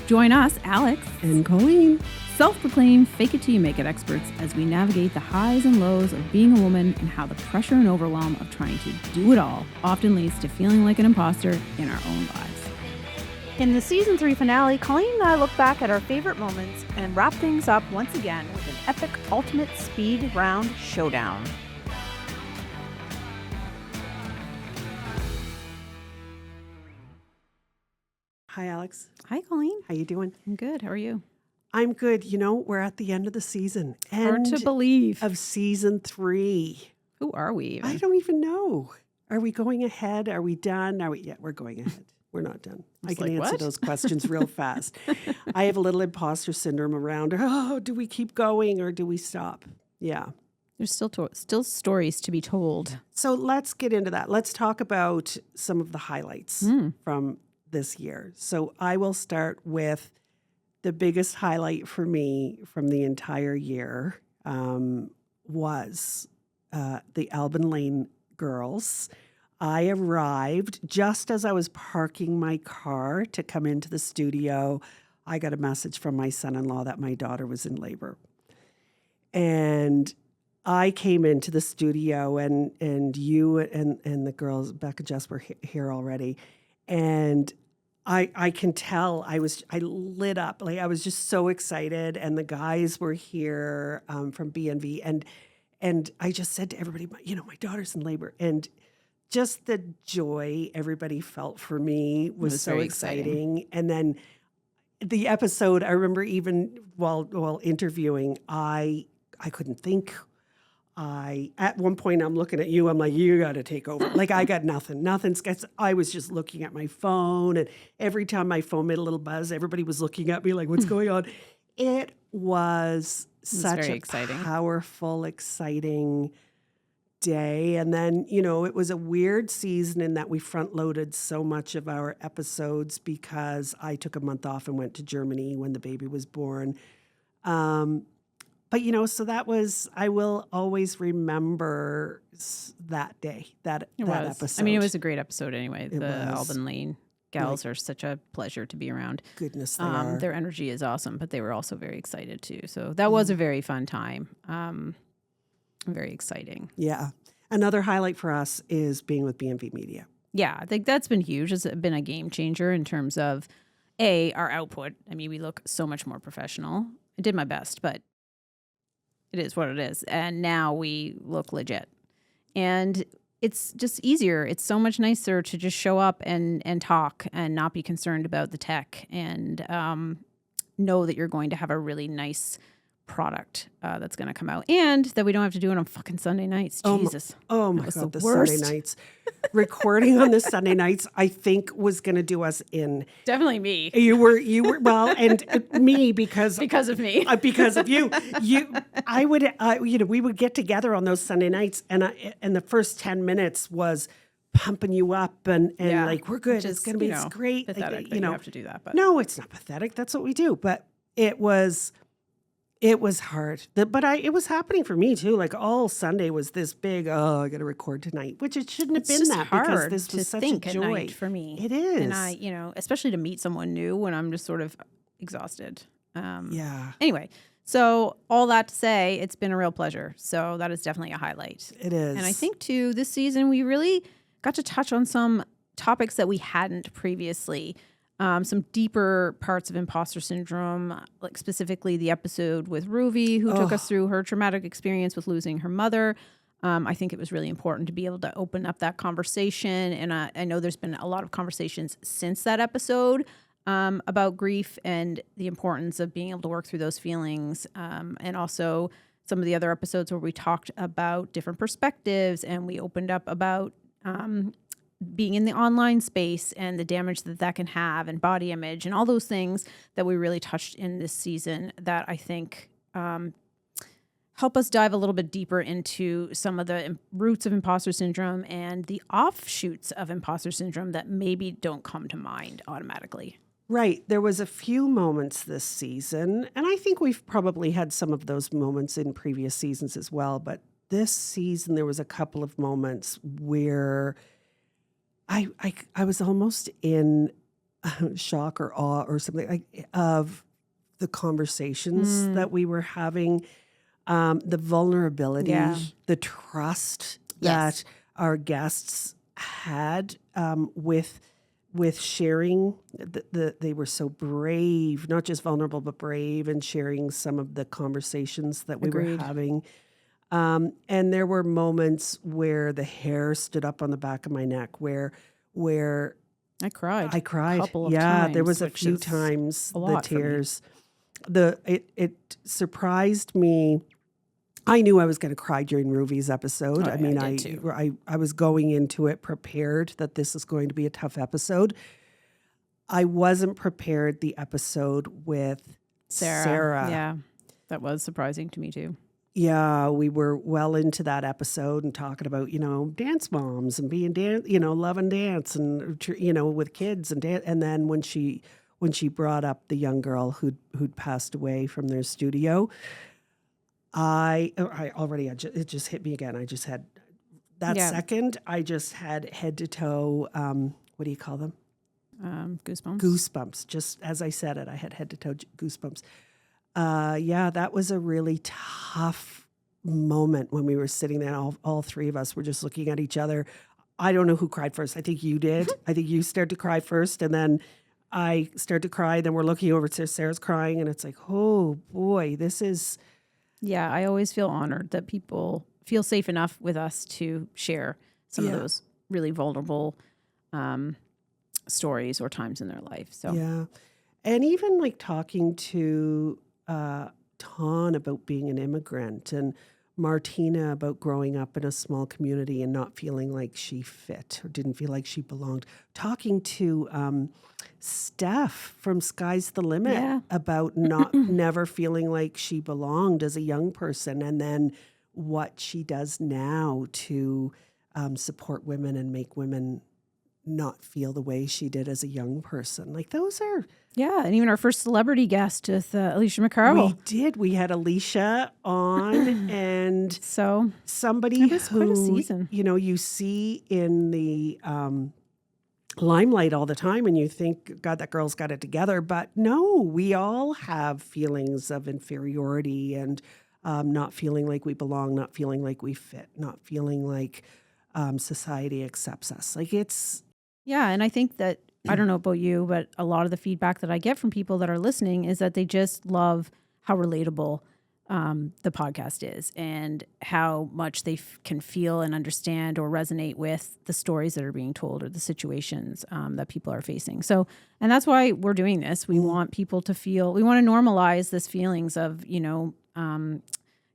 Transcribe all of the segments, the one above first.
Join us, Alex and Colleen, self-proclaimed fake it till you make it experts, as we navigate the highs and lows of being a woman and how the pressure and overwhelm of trying to do it all often leads to feeling like an imposter in our own lives. In the season 3 finale, Colleen and I look back at our favorite moments and wrap things up once again with an epic ultimate speed round showdown. Hi, Alex. Hi, Colleen. How you doing? I'm good. How are you? I'm good. You know, we're at the end of the season. Hard to believe. Of season 3. Who are we even? I don't even know. Are we going ahead? Are we done? Yeah, we're going ahead. We're not done. I can answer those questions real fast. I have a little imposter syndrome around. Oh, do we keep going or do we stop? Yeah. There's still stories to be told. So let's get into that. Let's talk about some of the highlights from this year. So I will start with the biggest highlight for me from the entire year was the Alban Lane girls. I arrived just as I was parking my car to come into the studio. I got a message from my son-in-law that my daughter was in labor. And I came into the studio and you and the girls, Becca, Jess were here already. And I can tell I lit up. Like I was just so excited. And the guys were here from BNV. And I just said to everybody, my daughter's in labor. And just the joy everybody felt for me was so exciting. And then the episode, I remember even while interviewing, I couldn't think. At one point, I'm looking at you. I'm like, you got to take over. Like, I got nothing. I was just looking at my phone. And every time my phone made a little buzz, everybody was looking at me like, what's going on? It was such a powerful, exciting day. And then, it was a weird season in that we front-loaded so much of our episodes because I took a month off and went to Germany when the baby was born. But, so that was, I will always remember that day, that episode. I mean, it was a great episode anyway. Alban Lane gals are such a pleasure to be around. Goodness, they are. Their energy is awesome, but they were also very excited too. So that was a very fun time. Very exciting. Yeah. Another highlight for us is being with BNV Media. Yeah, I think that's been huge. It's been a game changer in terms of, our output. I mean, we look so much more professional. I did my best, but it is what it is. And now we look legit. And it's just easier. It's so much nicer to just show up and talk and not be concerned about the tech and know that you're going to have a really nice product that's going to come out, and that we don't have to do it on fucking Sunday nights. Jesus. Oh my God, the Sunday nights. Recording on the Sunday nights, I think, was going to do us in. Definitely me. You were well, and me because of me, because of you. We would get together on those Sunday nights, and the first 10 minutes was pumping you up and like, we're good. It's going to be it's great. Pathetic that you have to do that, but no, it's not pathetic. That's what we do. But it was hard, but it was happening for me too. Like all Sunday was this big, I got to record tonight, which it shouldn't have been that because this was such a joy. At night for me. It is. And I, especially to meet someone new when I'm just sort of exhausted. Yeah. Anyway, so all that to say, it's been a real pleasure. So that is definitely a highlight. It is. And I think too, this season, we really got to touch on some topics that we hadn't previously. Some deeper parts of imposter syndrome, like specifically the episode with Ruby, who took us through her traumatic experience with losing her mother. I think it was really important to be able to open up that conversation. And I know there's been a lot of conversations since that episode about grief and the importance of being able to work through those feelings. And also some of the other episodes where we talked about different perspectives and we opened up about being in the online space and the damage that can have and body image and all those things that we really touched in this season that I think help us dive a little bit deeper into some of the roots of imposter syndrome and the offshoots of imposter syndrome that maybe don't come to mind automatically. Right. There was a few moments this season, and I think we've probably had some of those moments in previous seasons as well, but this season there was a couple of moments where I was almost in shock or awe or something like of the conversations that we were having, the vulnerability, the trust Yes. that our guests had with sharing. They were so brave, not just vulnerable, but brave, and sharing some of the conversations that we Agreed. were having. And there were moments where the hair stood up on the back of my neck, where I cried. I cried. Couple of Yeah, there times, was a which few is times a the lot for me. tears. It surprised me. I knew I was going to cry during Ruvy's episode. Oh, I yeah, mean, I did too. I was going into it prepared that this is going to be a tough episode. I wasn't prepared the episode with Sarah. Yeah, that was surprising to me too. Yeah, we were well into that episode and talking about, dance moms and being love and dance and, with kids and dance. And then when she brought up the young girl who'd passed away from their studio, it just hit me again. I just had that second, I just had head to toe, what do you call them? Goosebumps. Goosebumps. Just as I said it, I had head to toe goosebumps. That was a really tough moment when we were sitting there. All three of us were just looking at each other. I don't know who cried first. I think you did. I think you started to cry first, and then I started to cry. Then we're looking over to Sarah's crying, and it's like, oh boy, this is. Yeah, I always feel honored that people feel safe enough with us to share some of those really vulnerable stories or times in their life. So Yeah. And even like talking to Ton about being an immigrant, and Martina about growing up in a small community and not feeling like she fit or didn't feel like she belonged. Talking to Steph from Sky's the Limit about never feeling like she belonged as a young person, and then what she does now to support women and make women not feel the way she did as a young person. Like those are... Yeah, and even our first celebrity guest with Alicia McCarroll. We did. We had Alicia on, and so somebody it was who, quite a season. You see in the limelight all the time, and you think, God, that girl's got it together. But no, we all have feelings of inferiority and not feeling like we belong, not feeling like we fit, not feeling like society accepts us. Like it's... Yeah, and I think that, I don't know about you, but a lot of the feedback that I get from people that are listening is that they just love how relatable the podcast is, and how much they can feel and understand or resonate with the stories that are being told or the situations that people are facing. So, and that's why we're doing this. We want people to feel, we want to normalize this feelings of,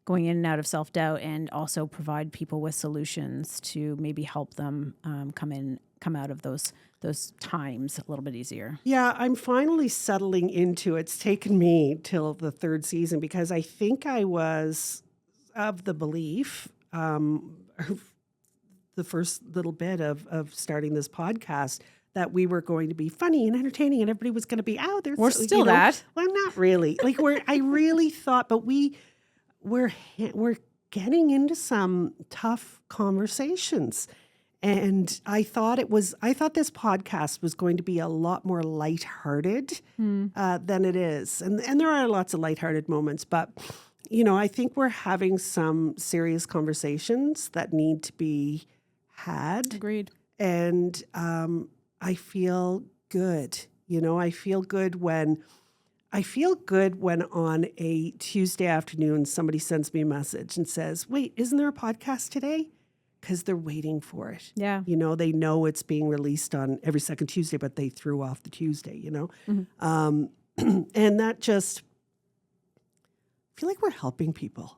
going in and out of self-doubt, and also provide people with solutions to maybe help them come out of those times a little bit easier. Yeah, I'm finally settling into it. It's taken me till the third season, because I think I was of the belief, the first little bit of starting this podcast, that we were going to be funny and entertaining, and everybody was going to be out there. We're still that. Well, not really. Like I really thought, but we're getting into some tough conversations. And I thought this podcast was going to be a lot more lighthearted than it is. And there are lots of lighthearted moments, but, I think we're having some serious conversations that need to be had. Agreed. And I feel good. I feel good when on a Tuesday afternoon somebody sends me a message and says, wait, isn't there a podcast today? Because they're waiting for it. Yeah. They know it's being released on every second Tuesday, but they threw off the Tuesday, And that just, I feel like we're helping people.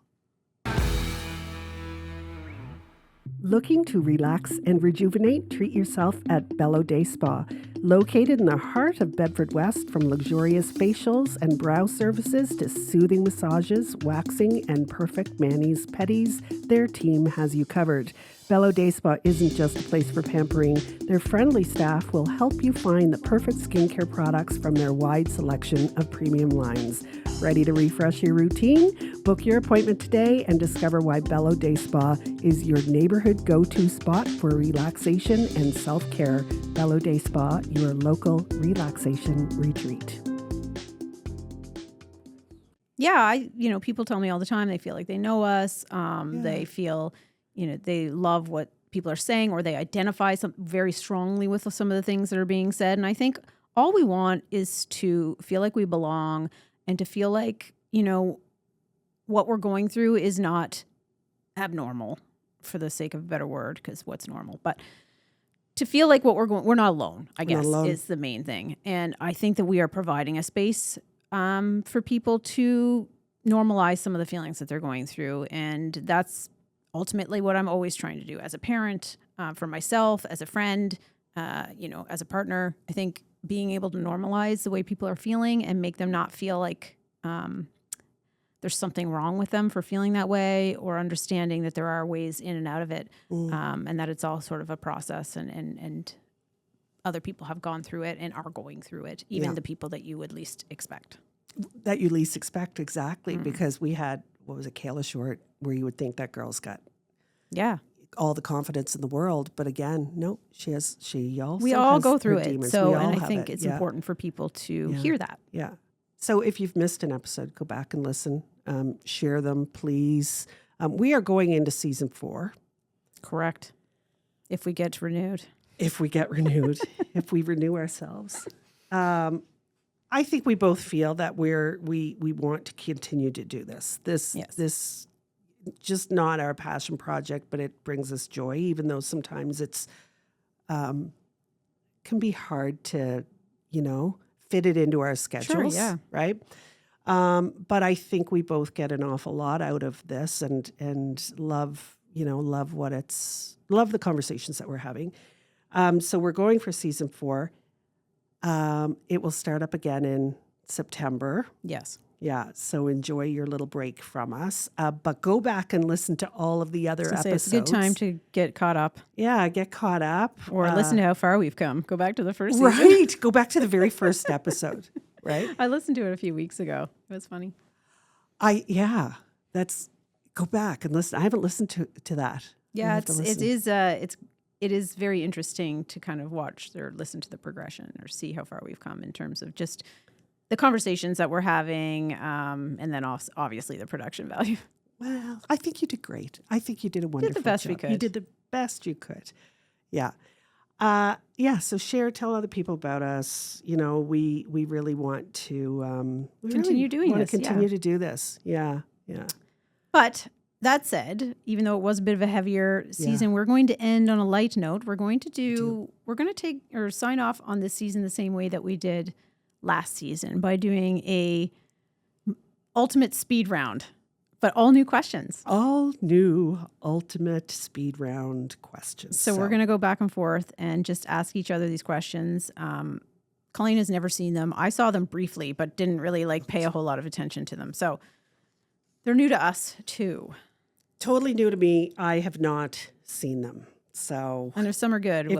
Looking to relax and rejuvenate? Treat yourself at Bello Day Spa. Located in the heart of Bedford West, from luxurious facials and brow services to soothing massages, waxing, and perfect manis, petties, their team has you covered. Bello Day Spa isn't just a place for pampering. Their friendly staff will help you find the perfect skincare products from their wide selection of premium lines. Ready to refresh your routine? Book your appointment today and discover why Bello Day Spa is your neighborhood go-to spot for relaxation and self-care. Bello Day Spa, your local relaxation retreat. Yeah, people tell me all the time they feel like they know us. They feel, they love what people are saying, or they identify very strongly with some of the things that are being said. And I think all we want is to feel like we belong and to feel like, what we're going through is not abnormal, for the sake of a better word, because what's normal? But to feel like we're not alone, I guess, is the main thing. And I think that we are providing a space for people to normalize some of the feelings that they're going through. And that's ultimately what I'm always trying to do as a parent, for myself, as a friend, as a partner. I think being able to normalize the way people are feeling and make them not feel like there's something wrong with them for feeling that way, or understanding that there are ways in and out of it, and that it's all sort of a process, and other people have gone through it and are going through it, even the people that you would least expect. That you least expect, exactly, because we had, Kayla Short, where you would think that girl's got all the confidence in the world, but again, no, she also we all has go through her it. demons. So, We all and I have think it. it's important for people to hear that. Yeah. So if you've missed an episode, go back and listen. Share them, please. We are going into season 4. Correct. If we get renewed. If we get renewed, if we renew ourselves. I think we both feel that we want to continue to do this. This just not our passion project, but it brings us joy, even though sometimes it's can be hard to, fit it into our schedules. Sure, yeah. Right? But I think we both get an awful lot out of this, and love the conversations that we're having. So we're going for season 4. It will start up again in September. Yes. Yeah. So enjoy your little break from us. But go back and listen to all of the other episodes. It's a good time to get caught up. Yeah, get caught up. Or listen to how far we've come. Go back to the first season. Right. Go back to the very first episode. Right. I listened to it a few weeks ago. It was funny. Go back and listen. I haven't listened to that. Yeah, it is very interesting to kind of watch or listen to the progression, or see how far we've come in terms of just the conversations that we're having, and then also obviously the production value. Well, I think you did great. I think you did a wonderful job. Did the best we could. You did the best you could. Yeah. So tell other people about us. We really want to continue doing this. Continue to do this. Yeah. Yeah. But that said, even though it was a bit of a heavier season, we're going to end on a light note. We're going to take or sign off on this season the same way that we did last season, by doing a ultimate speed round, but all new questions. All new ultimate speed round questions. So we're going to go back and forth and just ask each other these questions. Colleen has never seen them. I saw them briefly, but didn't really pay a whole lot of attention to them. So they're new to us too. Totally new to me. I have not seen them. So, and if some are good, we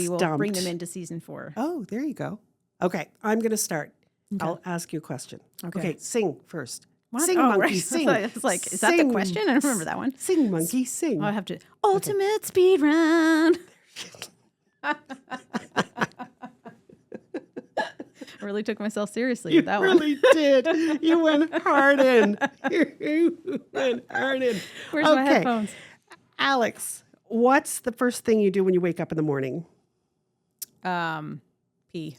will bring them into season 4. Oh, there you go. Okay, I'm going to start. Okay. I'll ask you a question. Okay, sing first. What? Sing, monkey, sing. I was like, is that the question? I don't remember that one. Sing, monkey, sing. I have to. Ultimate speed round. I really took myself seriously with that one. You really did. You went hard in. You went hard in. Where's my headphones? Alex, what's the first thing you do when you wake up in the morning? Pee.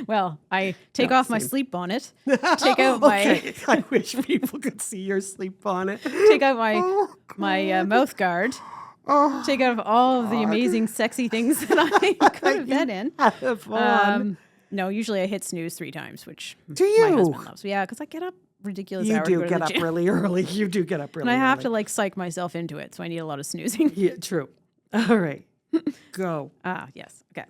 Well, I take off my sleep bonnet. Take out my. Okay. I wish people could see your sleep bonnet. Take out my mouth guard. Take out all of the amazing, sexy things that I could have been in. Have on. No, usually I hit snooze 3 times, which do you? My husband loves. Yeah, because I get up ridiculous hours. You do get up really early. You do get up really early. And I have to psych myself into it, so I need a lot of snoozing. Yeah, true. All right. Go. Yes. Okay.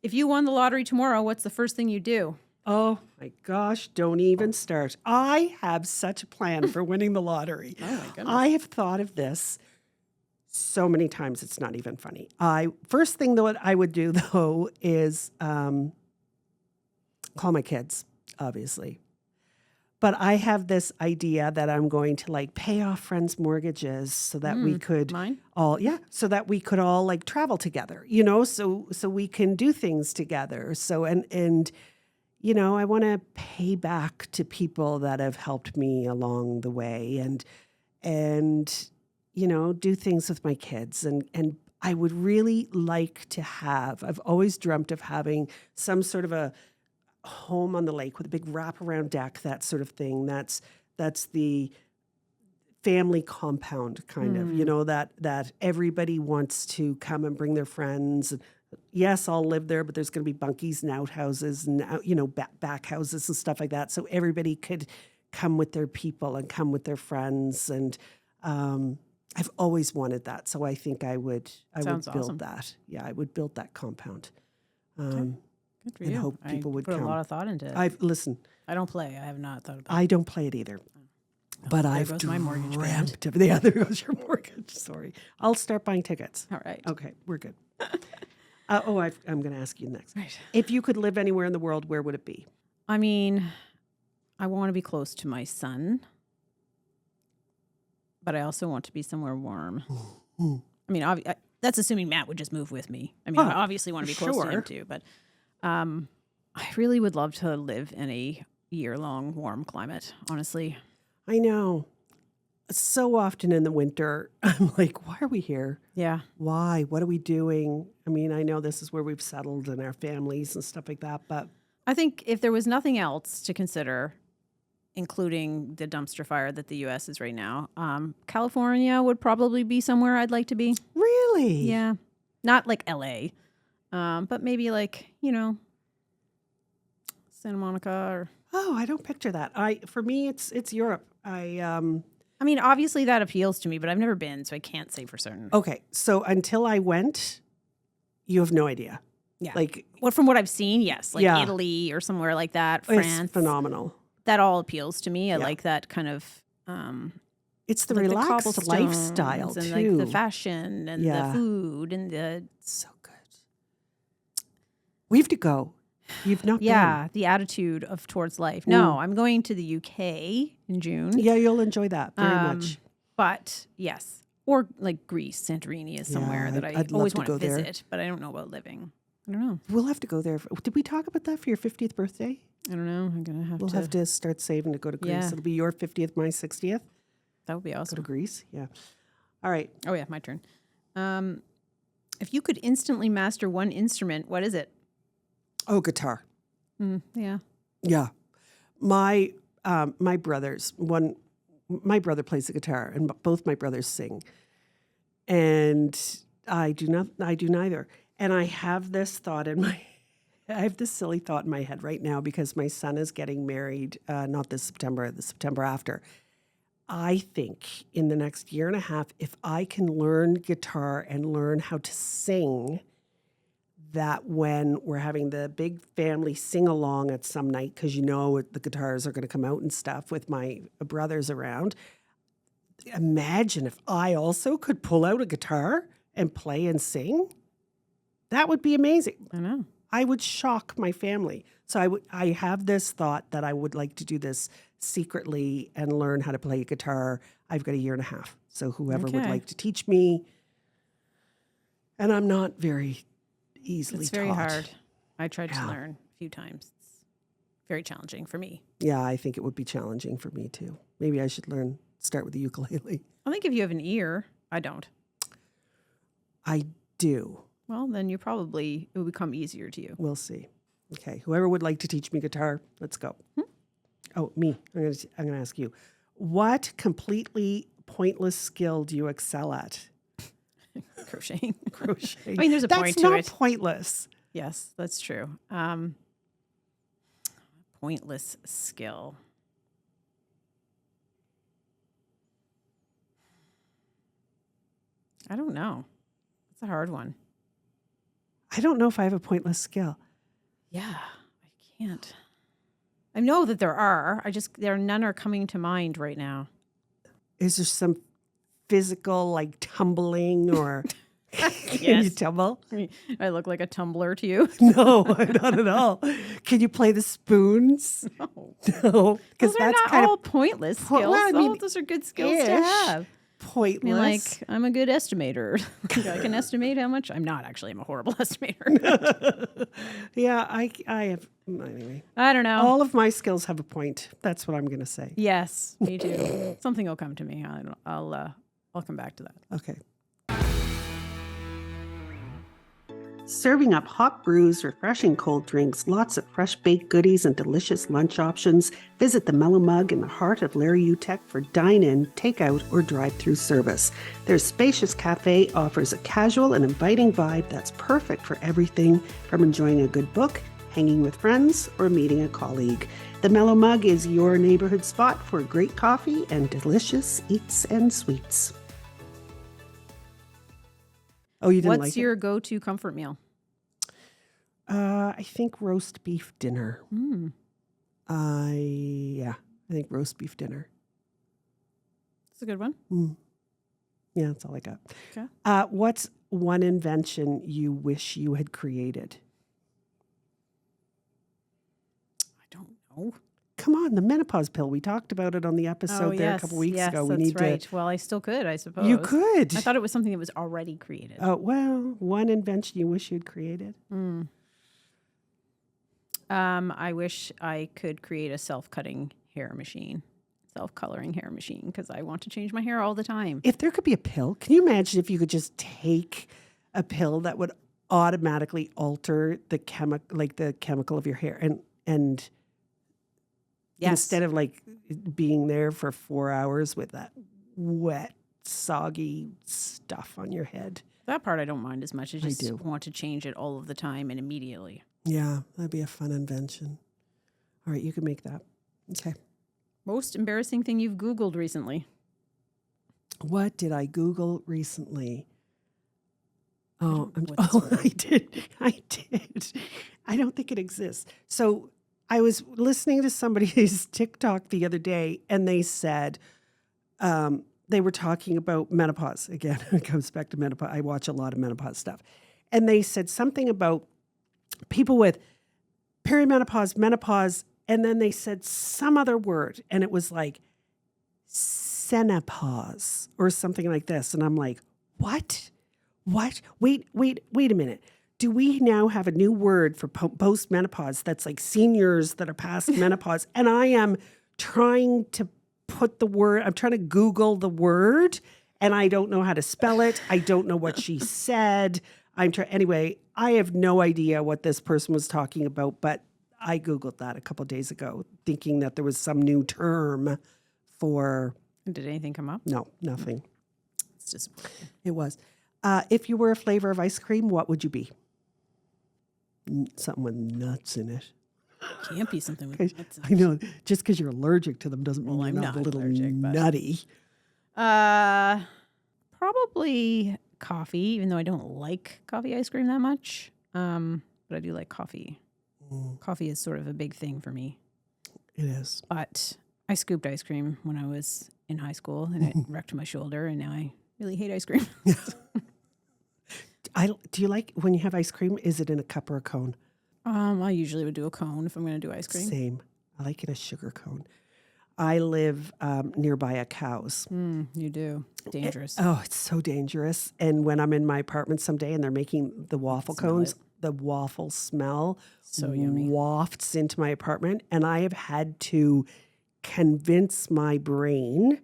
If you won the lottery tomorrow, what's the first thing you do? Oh my gosh, don't even start. I have such a plan for winning the lottery. Oh my goodness. I have thought of this so many times it's not even funny. First thing that I would do though is call my kids, obviously. But I have this idea that I'm going to like pay off friends' mortgages so that we could Mine? so that we could all like travel together, so we can do things together. So and I want to pay back to people that have helped me along the way and do things with my kids and I would really like to I've always dreamt of having some sort of a home on the lake with a big wraparound deck, that sort of thing. That's the family compound kind of, that everybody wants to come and bring their friends. Yes, I'll live there, but there's going to be bunkies and outhouses and, back houses and stuff like that. So everybody could come with their people and come with their friends. And I've always wanted that. So I think I would build awesome. that. Yeah, I would build that compound. Good for and you. hope people would put come. a lot of thought into it. I don't play. I have not thought about it. I don't play it either. But there I've goes my mortgage payment. dreamt of the other goes your mortgage. Sorry. I'll start buying tickets. All right. Okay, we're good. I'm going to ask you next. Right. If you could live anywhere in the world, where would it be? I mean, I want to be close to my son, but I also want to be somewhere warm. I mean, that's assuming Matt would just move with me. I mean, I obviously want to be close to him too, but I really would love to live in a year-long warm climate, honestly. I know. So often in the winter, I'm like, why are we here? Yeah. Why? What are we doing? I mean, I know this is where we've settled in our families and stuff like that, but I think if there was nothing else to consider, including the dumpster fire that the U.S. is right now, California would probably be somewhere I'd like to be. Really? Yeah. Not like L.A., but maybe like, Santa Monica or... Oh, I don't picture that. For me, it's Europe. I mean, obviously that appeals to me, but I've never been, so I can't say for certain. Okay, so until I went, you have no idea. Yeah. Like, From what I've seen, yes. Like Yeah. Italy or somewhere like that, France. it's phenomenal. That all appeals to me. I Yeah. like that kind of... It's the like relaxed cobblestones lifestyle and too. like the fashion and Yeah. the food and the... So good. We have to go. You've not been. Yeah, the attitude towards life. No, I'm going to the UK in June. Yeah, you'll enjoy that very much. But yes, or like Greece, Santorini is somewhere Yeah, that I'd love always to want to go there. visit, but I don't know about living. I don't know. We'll have to go there. Did we talk about that for your 50th birthday? I don't know. I'm going to have We'll to. have to start saving to go to Greece. Yeah. It'll be your 50th, my 60th. That would be Go to awesome. Greece. Yeah. All right. Oh, yeah, my turn. If you could instantly master one instrument, what is it? Oh, guitar. Yeah. Yeah. My brothers, my brother plays the guitar and both my brothers sing. And I do neither. And I have this silly thought in my head right now because my son is getting married, not this September, the September after. I think in the next year and a half, if I can learn guitar and learn how to sing, that when we're having the big family sing-along at some night, because the guitars are going to come out and stuff with my brothers around, imagine if I also could pull out a guitar and play and sing. That would be amazing. I know. I would shock my family. So I have this thought that I would like to do this secretly and learn how to play a guitar. I've got a year and a half. So whoever would Okay. like to teach me. And I'm not very easily It's very taught. hard. I tried Yeah. to learn a few times. It's very challenging for me. Yeah, I think it would be challenging for me too. Maybe I should start with the ukulele. I think if you have an ear, I don't. I do. Well, then it will become easier to you. We'll see. Okay, whoever would like to teach me guitar, let's go. Oh, me. I'm going to ask you. What completely pointless skill do you excel at? Crocheting. Crochet. I mean, there's a That's point to not it. pointless. Yes, that's true. Pointless skill. I don't know. It's a hard one. I don't know if I have a pointless skill. Yeah, I can't. I know that there are. None are coming to mind right now. Is there some physical, like tumbling or can you Yes. tumble? I look like a tumbler to you. No, not at all. Can you play the spoons? No. No, because Those are that's not kind all of pointless po- skills. well, I mean, Those are good skills to ish. have. I pointless. mean, like, I'm a good estimator. I can estimate how much. I'm not actually. I'm a horrible estimator. Yeah, I have, anyway. I don't know. All of my skills have a point. That's what I'm going to say. Yes, me too. Something will come to me. I'll come back to that. Okay. Serving up hot brews, refreshing cold drinks, lots of fresh baked goodies, and delicious lunch options. Visit the Mellow Mug in the heart of Larry Utech for dine-in, takeout, or drive-through service. Their spacious cafe offers a casual and inviting vibe that's perfect for everything from enjoying a good book, hanging with friends, or meeting a colleague. The Mellow Mug is your neighborhood spot for great coffee and delicious eats and sweets. Oh, you didn't like it? What's your go-to comfort meal? I think roast beef dinner. I think roast beef dinner. That's a good one. Yeah, that's all I got. Okay. What's one invention you wish you had created? I don't know. Come on, the menopause pill. We talked about it on the episode a couple weeks ago. We That's need right. Well, I still could, I suppose. You could. I thought it was something that was already created. Oh, well, one invention you wish you'd created? I wish I could create a self-coloring hair machine, because I want to change my hair all the time. If there could be a pill, can you imagine if you could just take a pill that would automatically alter the chemical of your hair and Yes. instead of like being there for 4 hours with that wet, soggy stuff on your head? That part I don't mind as much. I just do. want to change it all of the time and immediately. Yeah, that'd be a fun invention. All right, you can make that. Okay. Most embarrassing thing you've Googled recently? What did I Google recently? Oh, What's wrong? I did. I don't think it exists. So I was listening to somebody's TikTok the other day, and they said they were talking about menopause. Again, it comes back to menopause. I watch a lot of menopause stuff. And they said something about people with perimenopause, menopause, and then they said some other word, and it was like senopause or something like this. And I'm like, what? What? Wait a minute. Do we now have a new word for post-menopause that's like seniors that are past menopause? And I am trying to put the word, I'm trying to Google the word, and I don't know how to spell it. I don't know what she said. Anyway, I have no idea what this person was talking about, but I Googled that a couple of days ago, thinking that there was some new term for... Did anything come up? No, nothing. It's disappointing. It was. If you were a flavor of ice cream, what would you be? Something with nuts in it. Can't be something with nuts in I know. Just because you're allergic to them doesn't mean Well, you're I'm not a not little allergic, but- nutty. Probably coffee, even though I don't like coffee ice cream that much. But I do like coffee. Coffee is sort of a big thing for me. It is. But I scooped ice cream when I was in high school, and it wrecked my shoulder, and now I really hate ice cream. Do you like when you have ice cream? Is it in a cup or a cone? I usually would do a cone if I'm going to do ice cream. Same. I like it in a sugar cone. I live nearby a cow's. You do. Dangerous. Oh, it's so dangerous. And when I'm in my apartment someday and they're making the waffle Smell cones, it. the waffle smell So yummy. wafts into my apartment. And I have had to convince my brain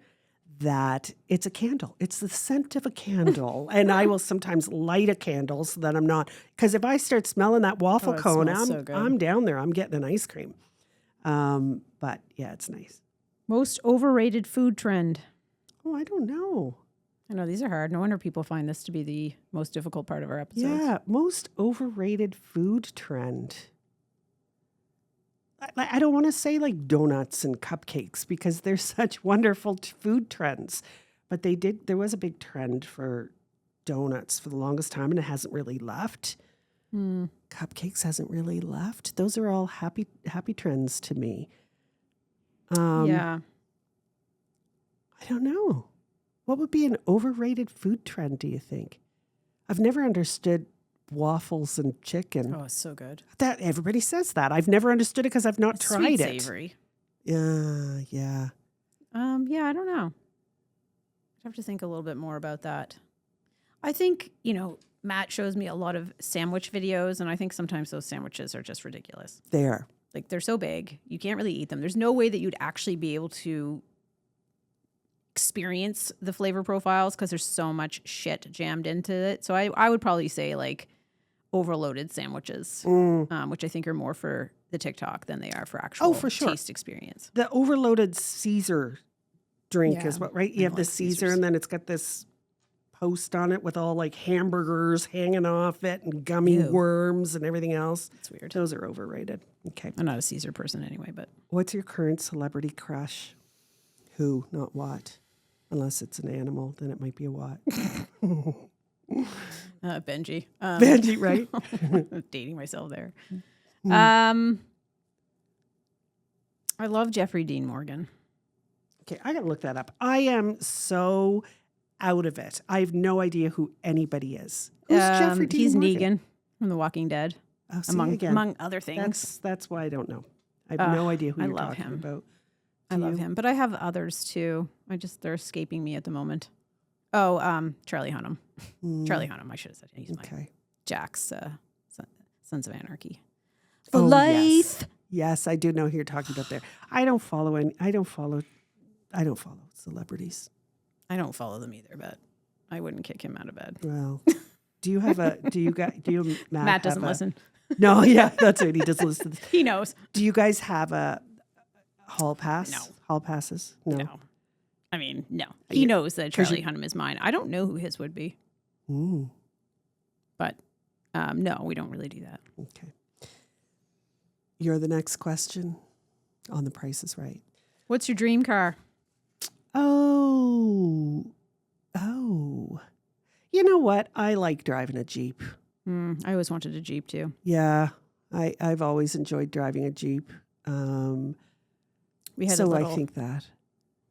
that it's a candle. It's the scent of a candle. And I will sometimes light a candle so that I'm not, because if I start smelling that waffle it cone, smells so good. I'm down there. I'm getting an ice cream. But yeah, it's nice. Most overrated food trend. Oh, I don't know. I know these are hard. No wonder people find this to be the most difficult part of our episodes. Yeah, most overrated food trend. I don't want to say like donuts and cupcakes because they're such wonderful food trends, but there was a big trend for donuts for the longest time and it hasn't really left. Cupcakes hasn't really left. Those are all happy trends to me. Yeah. I don't know. What would be an overrated food trend, do you think? I've never understood waffles and chicken. Oh, it's so good. That everybody says that. I've never understood it because I've not tried Sweet it. savory. Yeah. Yeah, I don't know. I'd have to think a little bit more about that. I think, Matt shows me a lot of sandwich videos, and I think sometimes those sandwiches are just ridiculous. They are. Like, they're so big, you can't really eat them. There's no way that you'd actually be able to experience the flavor profiles because there's so much shit jammed into it. So I would probably say, like, overloaded sandwiches, which I think are more for the TikTok than they are for actual for sure. taste experience. The overloaded Caesar drink is what, right? You have the Caesar Caesars. and then it's got this post on it with all like hamburgers hanging off it and gummy worms and everything else. It's weird. Those are overrated. Okay. I'm not a Caesar person anyway, but What's your current celebrity crush? Who, not what? Unless it's an animal, then it might be a what. Benji. Benji, right? Dating myself there. Hmm. I love Jeffrey Dean Morgan. Okay, I gotta look that up. I am so out of it. I have no idea who anybody is. Who's Jeffrey Dean He's Morgan? Negan from The Walking Dead, Oh, see, among again, other things. that's why I don't know. I have no idea who I you're love talking him. about. I love him, but I have others too. They're escaping me at the moment. Oh, Charlie Hunnam. Charlie Hunnam. I should have said he's my Okay. Jack's Sons of Anarchy. Oh, Life. Yes, I do know who you're talking about there. I don't follow celebrities. I don't follow them either, but I wouldn't kick him out of bed. Well, Matt Doesn't have a- listen. No, yeah, that's right. He doesn't listen. To this. He knows. Do you guys have a hall pass? No. Hall passes? No. No. I mean, no. He knows that Charlie Hunnam is mine. I don't know who his would be, Ooh, but no, we don't really do that. okay. You're the next question on The Price is Right. What's your dream car? Oh. You know what? I like driving a Jeep. I always wanted a Jeep too. Yeah, I've always enjoyed driving a Jeep. We had So a little, I think that.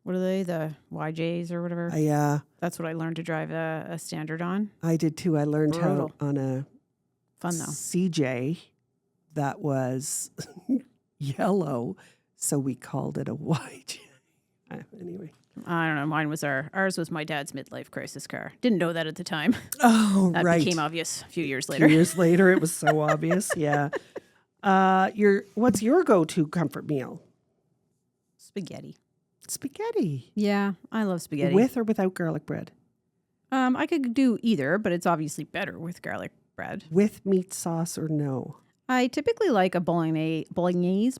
what are they? The YJs or whatever? That's what I learned to drive a standard on. I did too. I learned how Brutal. on a Fun though. CJ that was yellow, so we called it a YJ. Anyway. I don't know. Mine was ours was my dad's midlife crisis car. Didn't know that at the time. Oh, That right. became obvious a few years A later. few years later, it was so obvious. Yeah. What's your go-to comfort meal? Spaghetti. Spaghetti. Yeah, I love spaghetti. With or without garlic bread? I could do either, but it's obviously better with garlic bread. With meat sauce or no? I typically like a bolognese. Bolognese?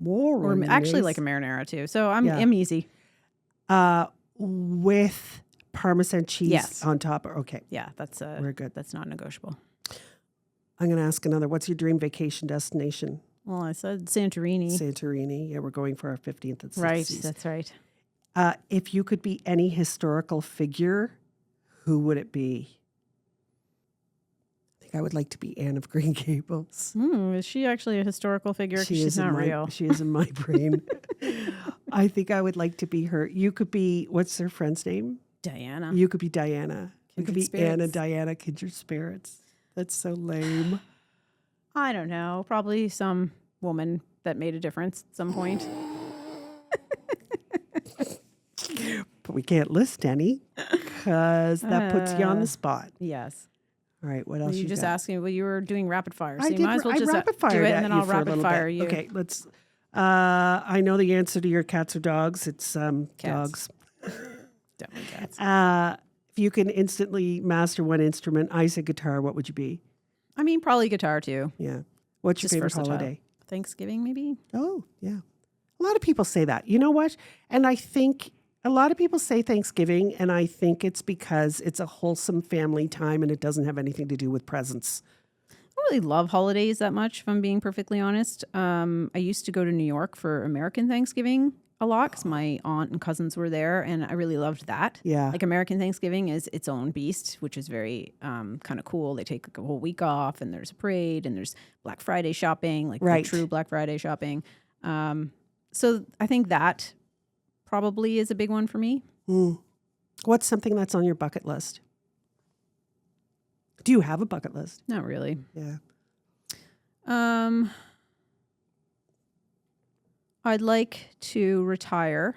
Or actually like a marinara too. So I'm easy. With Parmesan cheese Yes. on top. Okay. Yeah, that's We're good. That's not negotiable. I'm going to ask another. What's your dream vacation destination? Well, I said Santorini. Santorini. Yeah, we're going for our 15th and 60th. Right, that's right. If you could be any historical figure, who would it be? I think I would like to be Anne of Green Gables. Is she actually a historical figure? 'Cause she's not real. She is in my brain. I think I would like to be her. You could be, what's her friend's name? Diana. You could be Diana. You could be Kindred Anne and spirits. Diana, Kindred Spirits. That's so lame. I don't know. Probably some woman that made a difference at some point. But we can't list any because that puts you on the spot. Yes. All right, what else You just got? asked me. Well, you were doing rapid fire, so I you did. might as well I just rapid do fired it, at and then you I'll for a rapid little fire bit. you. Okay, let's. I know the answer to your cats or dogs. It's dogs. Definitely cats. If you can instantly master one instrument, I say guitar. What would you be? I mean, probably guitar too. Yeah. What's your Just favorite versatile. holiday? Thanksgiving, maybe. Oh, yeah. A lot of people say that. You know what? And I think a lot of people say Thanksgiving, and I think it's because it's a wholesome family time and it doesn't have anything to do with presents. I don't really love holidays that much, if I'm being perfectly honest. I used to go to New York for American Thanksgiving a lot because my aunt and cousins were there, and I really loved that. Yeah. Like American Thanksgiving is its own beast, which is very kind of cool. They take like a whole week off, and there's a parade, and there's Black Friday shopping, like Right. the true Black Friday shopping. So I think that probably is a big one for me. What's something that's on your bucket list? Do you have a bucket list? Not really. Yeah. I'd like to retire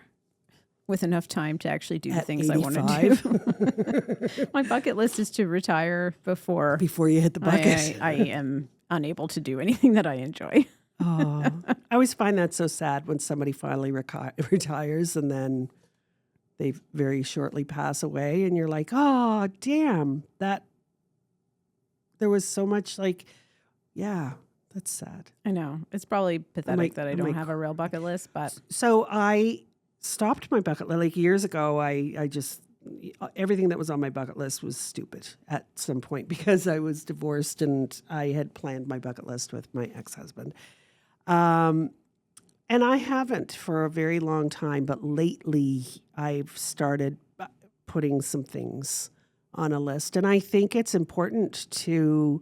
with enough time to actually do the At things 85? I want to do. My bucket list is to retire before Before you hit the bucket. I am unable to do anything that I enjoy. Oh, I always find that so sad when somebody finally retires and then they very shortly pass away, and you're like, oh, damn, that there was so much like, yeah, that's sad. I know. It's probably pathetic that I don't might have a real bucket list, but So I stopped my bucket list. Like years ago, I just, everything that was on my bucket list was stupid at some point because I was divorced and I had planned my bucket list with my ex-husband. And I haven't for a very long time, but lately I've started putting some things on a list. And I think it's important to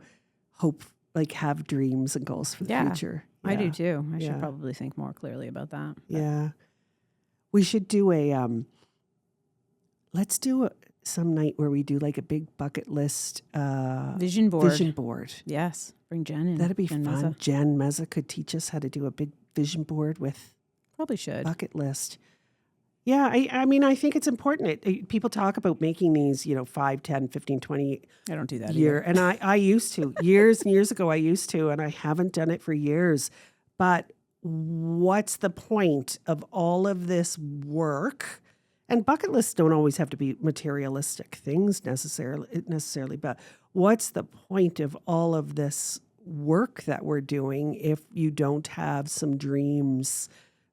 have dreams and goals for the future. I Yeah. do too. I Yeah. should probably think more clearly about that. Yeah. We should do let's do some night where we do like a big bucket list Vision board. vision board. Yes. Bring Jen in. That'd be Jen fun. Meza. Jen Meza could teach us how to do a big vision board with Probably should. bucket list. Yeah, I mean, I think it's important. People talk about making these, 5, 10, 15, 20 I don't do that year. either. And I used to. Years and years ago, I used to, and I haven't done it for years. But what's the point of all of this work? And bucket lists don't always have to be materialistic things necessarily, but what's the point of all of this work that we're doing if you don't have some dreams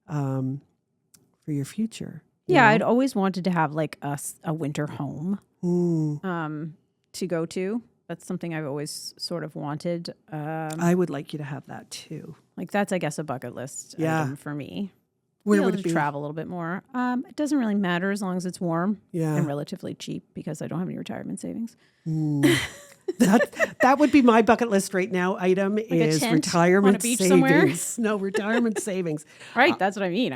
for your future? Yeah, I'd always wanted to have like a winter home Mm. to go to. That's something I've always sort of wanted. I would like you to have that too. Like that's, I guess, a bucket list item for me. Where Be would able it to be? travel a little bit more. It doesn't really matter as long as it's warm Yeah. and relatively cheap because I don't have any retirement savings. That would be my bucket list right now. Item a is tent on a retirement beach savings. somewhere? No, retirement savings. Right, that's what I mean.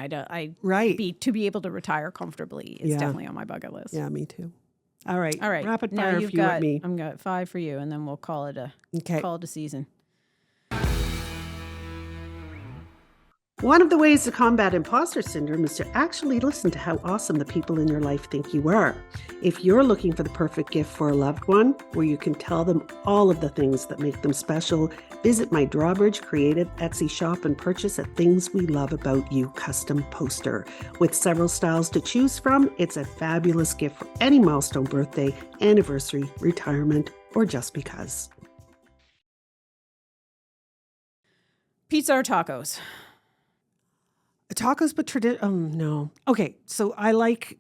Right. To be able to retire comfortably is Yeah. definitely on my bucket list. Yeah, me too. All right. All right, Rapid now fire you've for you got. and me. I'm got 5 for you, and then we'll call it a Okay. season. One of the ways to combat imposter syndrome is to actually listen to how awesome the people in your life think you are. If you're looking for the perfect gift for a loved one, where you can tell them all of the things that make them special, visit my Drawbridge Creative Etsy shop and purchase a Things We Love About You custom poster. With several styles to choose from, it's a fabulous gift for any milestone birthday, anniversary, retirement, or just because. Pizza or tacos? Tacos, but no. Okay, so I like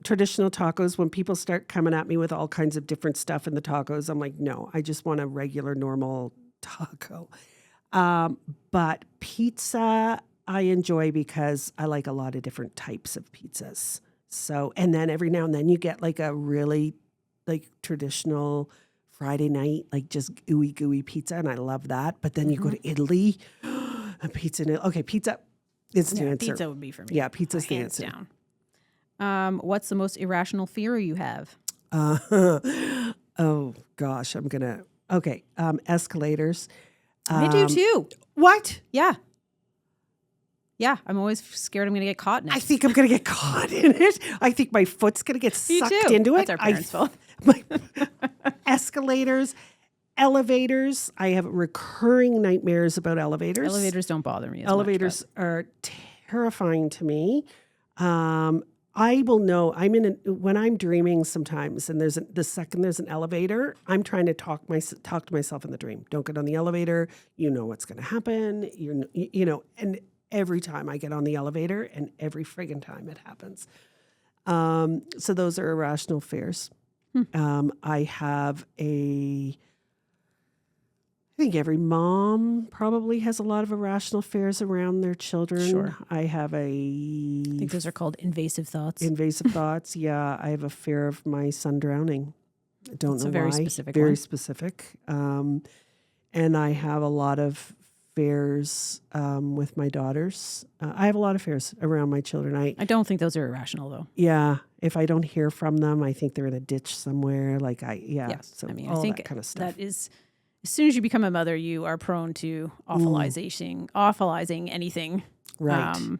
traditional tacos. When people start coming at me with all kinds of different stuff in the tacos, I'm like, no, I just want a regular, normal taco. But pizza, I enjoy because I like a lot of different types of pizzas. So, and then every now and then you get like a really like traditional Friday night, like just ooey gooey pizza, and I love that. But then you go to Italy, a pizza. Okay, pizza. It's the answer. Pizza would be for me. Yeah, pizza's the hands answer. down. What's the most irrational fear you have? Oh gosh, okay. Escalators. I do too. What? Yeah. Yeah, I'm always scared I'm going to get caught in it. I think I'm gonna get caught in it. I think my foot's gonna get Me sucked too. into it. That's our parents' fault. Escalators, elevators. I have recurring nightmares about elevators. Elevators don't bother me as Elevators are terrifying to me. I will know. When I'm dreaming sometimes, and the second there's an elevator, I'm trying to talk to myself in the dream. Don't get on the elevator. You know what's going to happen. And every time I get on the elevator, and every friggin' time it happens. So those are irrational fears. I have I think every mom probably has a lot of irrational fears around their children. Sure. I have I think those are called invasive thoughts. invasive thoughts. Yeah, I have a fear of my son drowning. I don't That's know a very why. specific Very one. specific. And I have a lot of affairs with my daughters. I have a lot of affairs around my children. I don't think those are irrational, though. Yeah. If I don't hear from them, I think they're in a ditch somewhere. Yes. So I mean, all I think that kind of stuff. that is, as soon as you become a mother, you are prone to awfulizing anything Right.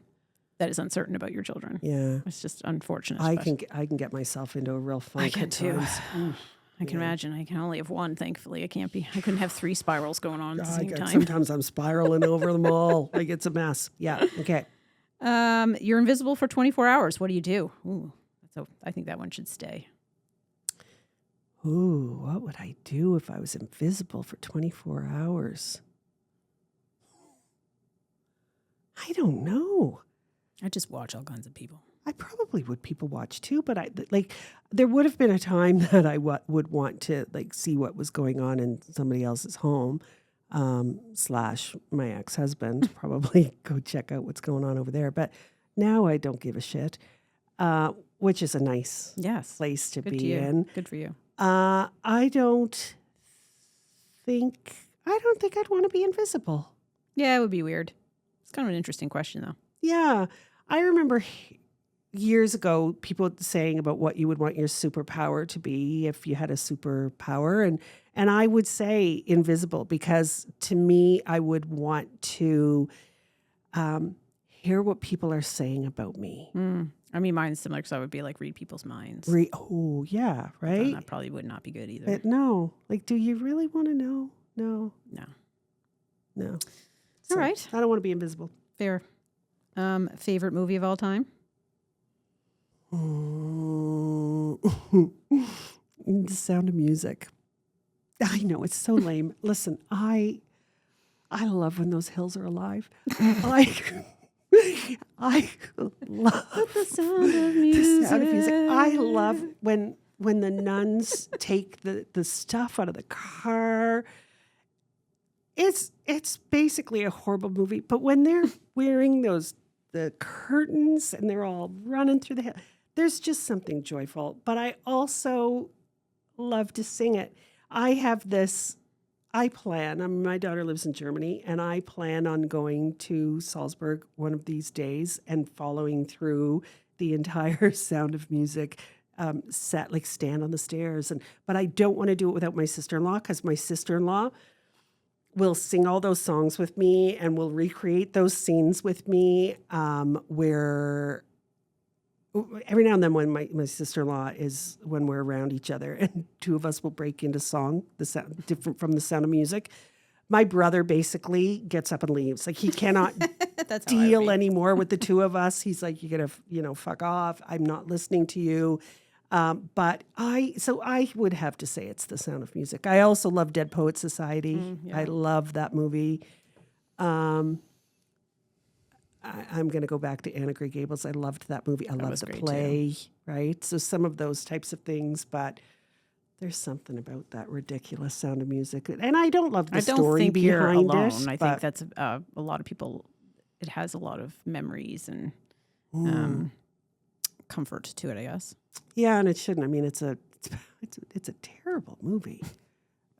that is uncertain about your children. Yeah. It's just unfortunate. I but can get myself into a real funk I can at too. times. I can imagine. I can only have one, thankfully. I couldn't have 3 spirals going on at the same time. Sometimes I'm spiraling over them all. Like it's a mess. Yeah. Okay. You're invisible for 24 hours. What do you do? Ooh, I think that one should stay. Ooh, what would I do if I was invisible for 24 hours? I don't know. I just watch all kinds of people. I probably would people watch too, but there would have been a time that I would want to see what was going on in somebody else's home, / my ex-husband, probably go check out what's going on over there. But now I don't give a shit, which is a nice place to be in. Good for you. I don't think I'd want to be invisible. Yeah, it would be weird. It's kind of an interesting question, though. Yeah. I remember years ago people saying about what you would want your superpower to be if you had a superpower. And I would say invisible, because to me, I would want to hear what people are saying about me. I mean, mine's similar because I would be read people's minds. Oh, yeah, right? That probably would not be good either. But no. Do you really want to know? No. So, all right. I don't want to be invisible. Fair. Favorite movie of all time? The Sound of Music. I know, it's so lame. Listen, I love when those hills are alive. I love The Sound of Music. The Sound of Music. I love when the nuns take the stuff out of the car. It's basically a horrible movie, but when they're wearing the curtains and they're all running through the hill, there's just something joyful. But I also love to sing it. My daughter lives in Germany, and I plan on going to Salzburg one of these days and following through the entire Sound of Music set, stand on the stairs. But I don't want to do it without my sister-in-law, because my sister-in-law will sing all those songs with me and will recreate those scenes with me, where every now and then when my sister-in-law when we're around each other and 2 of us will break into song, the sound different from the Sound of Music, my brother basically gets up and leaves. He cannot deal anymore with the 2 of us. He's like, you gotta, fuck off. I'm not listening to you. But I would have to say it's The Sound of Music. I also love Dead Poets Society. I love that movie. I'm going to go back to Anna Grey Gables. I loved that movie. I loved the play, right? So some of those types of things, but there's something about that ridiculous Sound of Music. And I don't love the story behind you're alone. it. I think that's a lot of people, it has a lot of memories and comfort to it, I guess. Yeah, and it shouldn't. I mean, it's a terrible movie.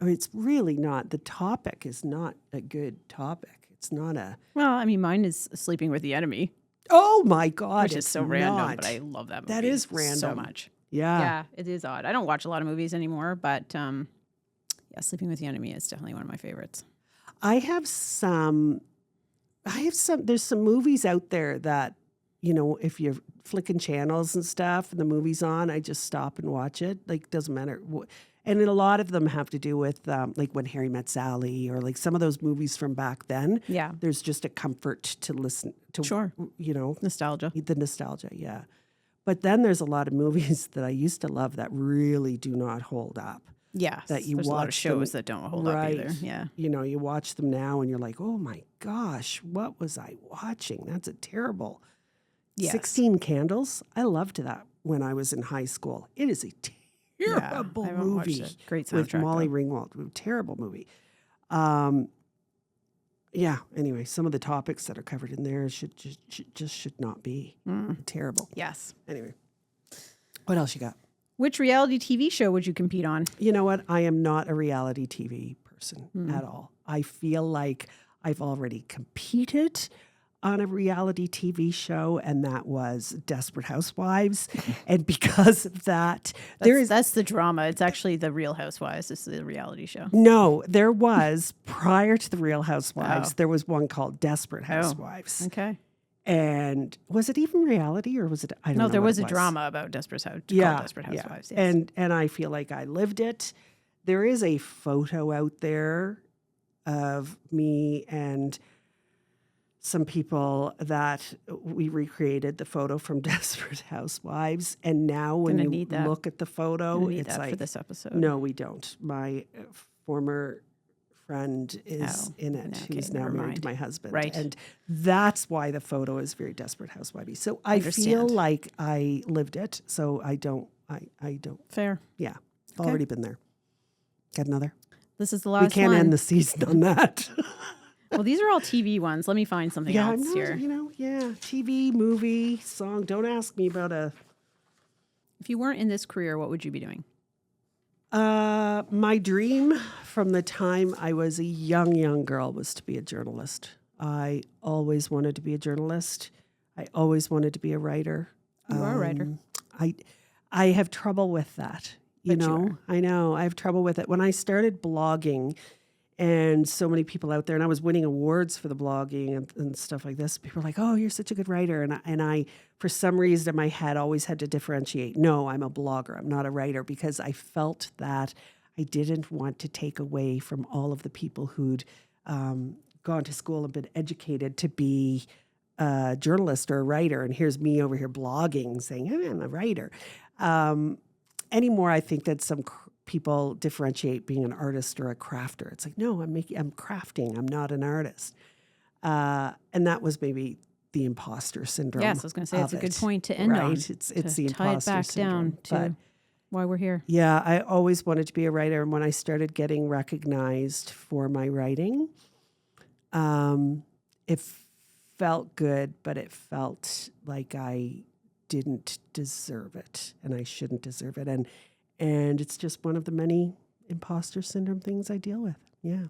I mean, it's really not. The topic is not a good topic. It's not a... Well, I mean, mine is Sleeping with the Enemy. Oh, my God. Which is so random, but I love that movie. That is random. So much. Yeah. Yeah, it is odd. I don't watch a lot of movies anymore, but Sleeping with the Enemy is definitely one of my favorites. There's some movies out there that, if you're flicking channels and stuff and the movie's on, I just stop and watch it. Doesn't matter. And a lot of them have to do with When Harry Met Sally, or some of those movies from back then. Yeah. There's just a comfort to listen to. Sure. Nostalgia. The nostalgia, yeah. But then there's a lot of movies that I used to love that really do not hold up. Yeah. That you there's watch a lot of shows that don't hold up either. Yeah. You watch them now and you're like, oh my gosh, what was I watching? That's a terrible. Yes. 16 Candles. I loved that when I was in high school. It is a terrible movie. Great soundtrack with Molly though. Ringwald. Terrible movie. Anyway, some of the topics that are covered in there should not be terrible. Yes. Anyway, what else you got? Which reality TV show would you compete on? You know what? I am not a reality TV person at all. I feel like I've already competed on a reality TV show, and that was Desperate Housewives. And because of that, That's the drama. It's actually the Real Housewives. This is the reality show. No, there was, prior to the Real Housewives, there was one called Desperate Housewives. Okay. And was it even reality, or was it, I don't know. No, there what was it a drama about Desperate Housewives. Yeah, Desperate yeah. Housewives. Yes. And I feel like I lived it. There is a photo out there of me and some people that we recreated the photo from Desperate Housewives. And now when you look at the photo, it's like, for this episode. No, we don't. My former friend is in it, who's now married to my husband. Right. And that's why the photo is very Desperate Housewivey. So I feel like I lived it. So I don't. Fair. Yeah. I've already been there. Got another? This is the last one. We can't end the season on that. Well, these are all TV ones. Let me find something else here. TV, movie, song. Don't ask me about If you weren't in this career, what would you be doing? My dream from the time I was a young girl was to be a journalist. I always wanted to be a journalist. I always wanted to be a writer. You are a writer. I have trouble with that. You know, I know. I have trouble with it. When I started blogging, and so many people out there, and I was winning awards for the blogging and stuff like this, people were like, oh, you're such a good writer. And I, for some reason in my head, always had to differentiate. No, I'm a blogger. I'm not a writer, because I felt that I didn't want to take away from all of the people who'd gone to school and been educated to be a journalist or a writer. And here's me over here blogging saying, hey, I'm a writer. Anymore, I think that some people differentiate being an artist or a crafter. It's like, no, I'm crafting. I'm not an artist. And that was maybe the imposter syndrome. Yes, I was going to say it's a good point to end on. It's the imposter syndrome. Down to why we're here. Yeah, I always wanted to be a writer, and when I started getting recognized for my writing, it felt good, but it felt like I didn't deserve it, and I shouldn't deserve it. And it's just one of the many imposter syndrome things I deal with. Yeah.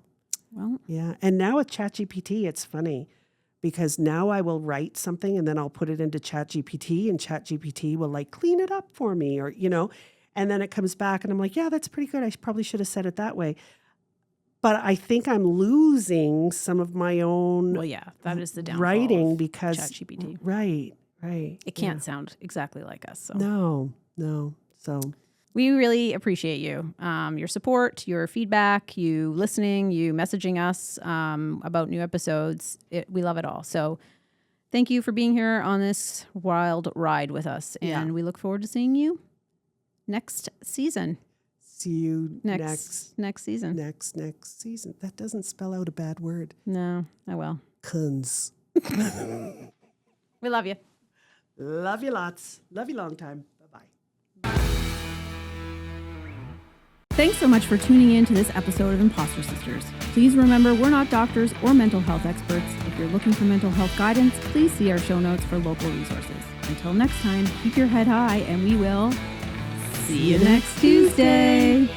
Well. Yeah. And now with ChatGPT, it's funny because now I will write something and then I'll put it into ChatGPT, and ChatGPT will like clean it up for me, or, and then it comes back and I'm like, yeah, that's pretty good. I probably should have said it that way. But I think I'm losing some of my own that is the downfall writing because ChatGPT. Right. It can't sound exactly like us. So. No. So we really appreciate you, your support, your feedback, you listening, you messaging us about new episodes. We love it all. So thank you for being here on this wild ride with us. And we look forward to seeing you next season. See you next season. Next season. That doesn't spell out a bad word. No, I will. Cunts. We love you. Love you lots. Love you long time. Bye-bye. Thanks so much for tuning in to this episode of Imposter Sisters. Please remember, we're not doctors or mental health experts. If you're looking for mental health guidance, please see our show notes for local resources. Until next time, keep your head high, and we will see you next Tuesday.